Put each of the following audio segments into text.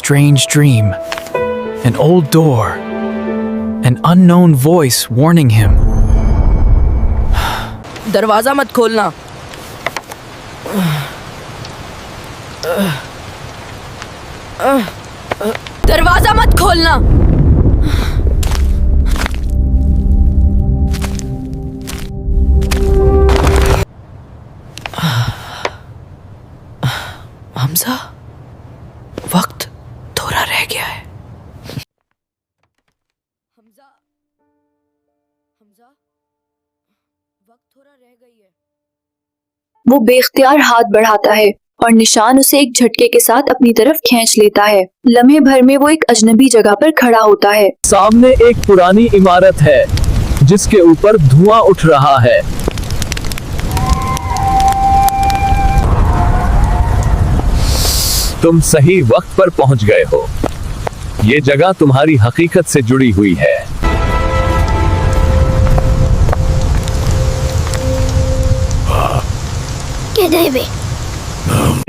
strange dream. An old door. An unknown voice warning him. दरवाजा मत खोलना। दरवाजा मत खोलना। हमजा, वक्त थोड़ा रह गया है। हमजा, वक्त थोड़ा रह गई है। वो बेख्तियार हाथ बढ़ाता है और निशान उसे एक झटके के साथ अपनी तरफ खींच लेता है। लम्हे भर में वो एक अजनबी जगह पर खड़ा होता है। सामने एक पुरानी इमारत है जिसके ऊपर धुआं उठ रहा है। तुम सही वक्त पर पहुंच गए हो। ये जगह तुम्हारी हकीकत से जुड़ी हुई है।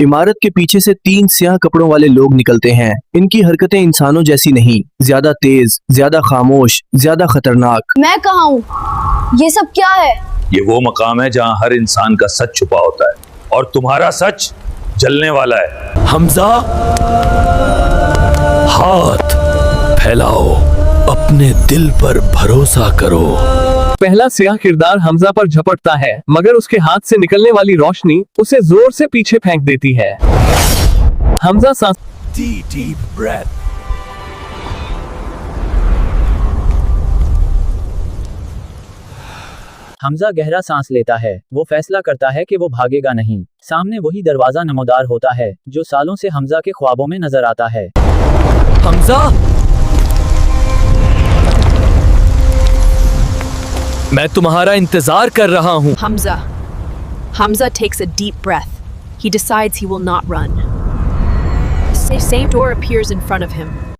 इमारत के पीछे से 3 स्याह कपड़ों वाले लोग निकलते हैं। इनकी हरकतें इंसानों जैसी नहीं, ज्यादा तेज, ज्यादा खामोश, ज्यादा खतरनाक। मैं कहाँ हूँ? ये सब क्या है? ये वो मकाम है जहाँ हर इंसान का सच छुपा होता है और तुम्हारा सच जलने वाला है। हमजा, हाथ फैलाओ, अपने दिल पर भरोसा करो। पहला स्याह किरदार हमजा पर झपटता है, मगर उसके हाथ से निकलने वाली रोशनी उसे जोर से पीछे फेंक देती है। हमजा सांस Deep breath. हमजा गहरा सांस लेता है। वो फैसला करता है कि वो भागेगा नहीं। सामने वही दरवाजा नमोदार होता है जो सालों से हमजा के ख्वाबों में नजर आता है। हमजा, मैं तुम्हारा इंतजार कर रहा हूँ। Hamza takes a deep breath. He decides he will not run. The same door appears in front of him.